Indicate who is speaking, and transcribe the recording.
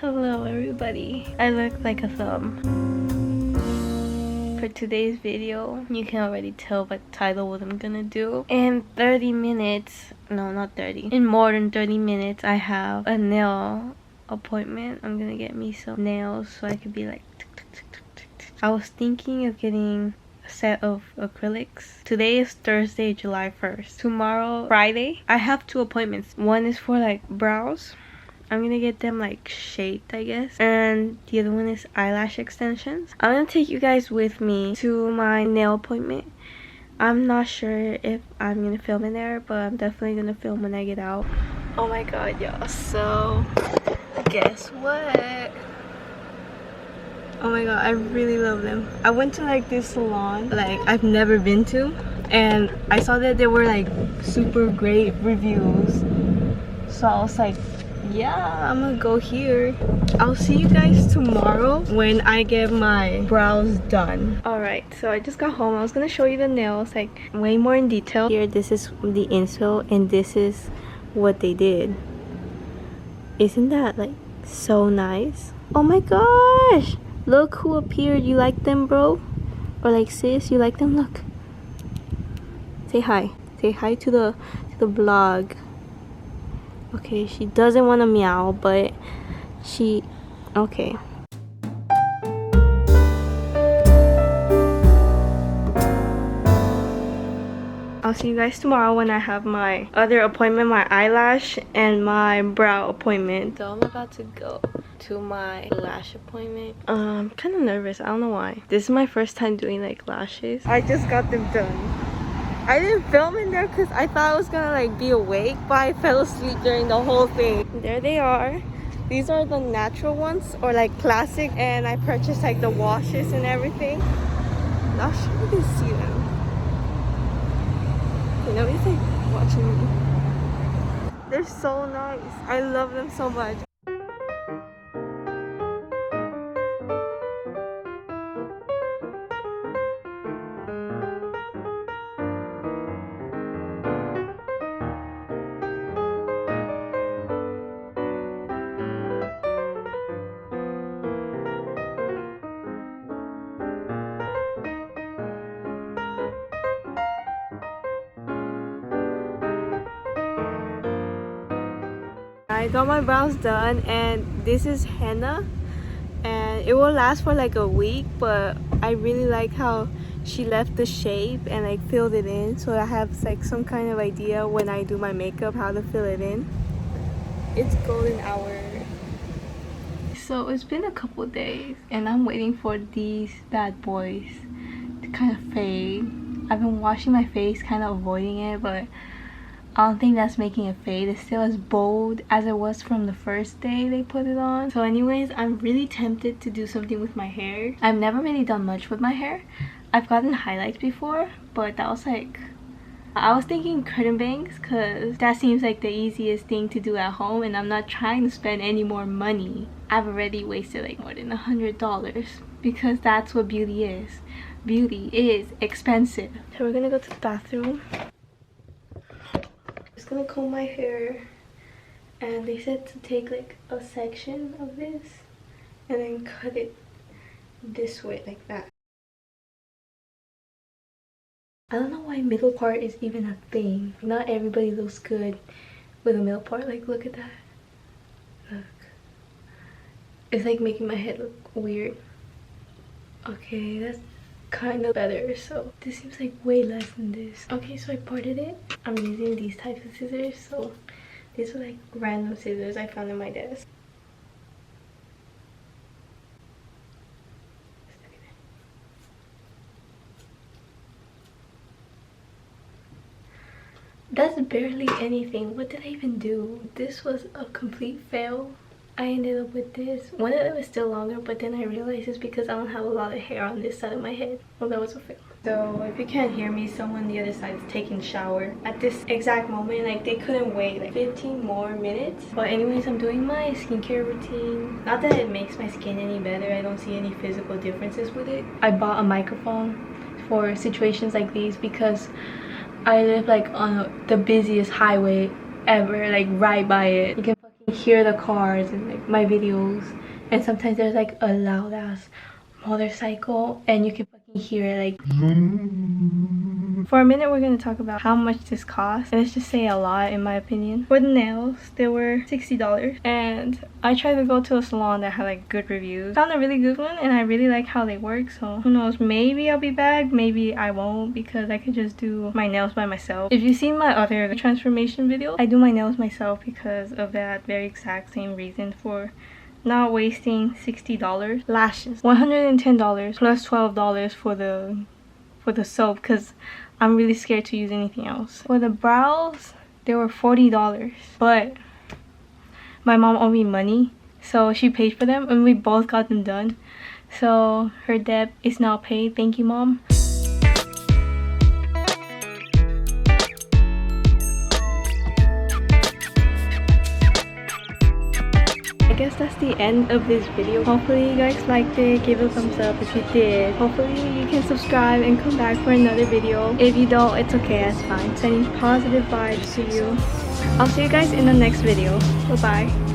Speaker 1: Hello everybody. I look like a thumb. For today's video, you can already tell by the title what I'm gonna do. In 30 minutes, no not 30, in more than 30 minutes I have a nail appointment. I'm gonna get me some nails so I could be like tick, tick, tick, tick, tick, tick. I was thinking of getting a set of acrylics. Today is Thursday, July 1st. Tomorrow, Friday, I have 2 appointments. One is for like brows. I'm gonna get them like shaped, I guess, and the other one is eyelash extensions. I'm gonna take you guys with me to my nail appointment. I'm not sure if I'm gonna film in there, but I'm definitely gonna film when I get out. Oh my god, y'all, so guess what? Oh my god, I really love them. I went to like this salon like I've never been to, and I saw that there were like super great reviews, so I was like, yeah, I'm gonna go here. I'll see you guys tomorrow when I get my brows done. Alright, so I just got home. I was gonna show you the nails like way more in detail. Here, this is the insole and this is what they did. Isn't that like so nice? Oh my gosh, look who appeared. You like them, bro? Or like, sis, you like them? Look, say hi. Say hi to the vlog. Okay, she doesn't want to meow, but she... okay. I'll see you guys tomorrow when I have my other appointment, my eyelash and my brow appointment. So I'm about to go to my lash appointment. I'm kind of nervous. I don't know why. This is my first time doing like lashes. I just got them done. I didn't film in there because I thought I was gonna like be awake, but I fell asleep during the whole thing. There they are. These are the natural ones, or like classic, and I purchased like the washes and everything. Not sure you can see them. You know, he's like watching me. They're so nice. I love them so much. I got my brows done, and this is henna, and it will last for like a week, but I really like how she left the shape and like filled it in, so I have like some kind of idea when I do my makeup how to fill it in. It's golden hour. So it's been a couple days and I'm waiting for these bad boys to kind of fade. I've been washing my face, kind of avoiding it, but I don't think that's making it fade. It's still as bold as it was from the first day they put it on. So anyways, I'm really tempted to do something with my hair. I've never really done much with my hair. I've gotten highlights before, but that was like... I was thinking curtain bangs because that seems like the easiest thing to do at home, and I'm not trying to spend any more money. I've already wasted like more than $100 because that's what beauty is. Beauty is expensive. So we're gonna go to the bathroom. Just gonna comb my hair, and they said to take like a section of this and then cut it this way like that. I don't know why middle part is even a thing. Not everybody looks good with a middle part. Like, look at that. Look, it's like making my head look weird. Okay, that's kind of better. So this seems like way less than this. Okay, so I parted it. I'm using these types of scissors. So these are like random scissors I found in my desk. That's barely anything. What did I even do? This was a complete fail. I ended up with this. One of them is still longer, but then I realized it's because I don't have a lot of hair on this side of my head. Well, that was a fail. So if you can't hear me, someone on the other side is taking a shower at this exact moment. Like, they couldn't wait like 15 more minutes. But anyways, I'm doing my skincare routine. Not that it makes my skin any better. I don't see any physical differences with it. I bought a microphone for situations like these because I live like on the busiest highway ever, like right by it. You can fucking hear the cars and like my videos, and sometimes there's like a loud ass motorcycle and you can fucking hear it like. For a minute we're gonna talk about how much this costs, and let's just say a lot in my opinion. For the nails, they were $60, and I tried to go to a salon that had like good reviews. Found a really good one and I really like how they work, so who knows, maybe I'll be back, maybe I won't, because I could just do my nails by myself. If you've seen my other transformation video, I do my nails myself because of that very exact same reason, for not wasting $60. Lashes, $110 plus $12 for the soap, because I'm really scared to use anything else. For the brows, they were $40, but my mom owed me money, so she paid for them and we both got them done. So her debt is now paid. Thank you, Mom. I guess that's the end of this video. Hopefully you guys liked it. Give it a thumbs up if you did. Hopefully you can subscribe and come back for another video. If you don't, it's okay, that's fine. Sending positive vibes to you. I'll see you guys in the next video. Bye bye.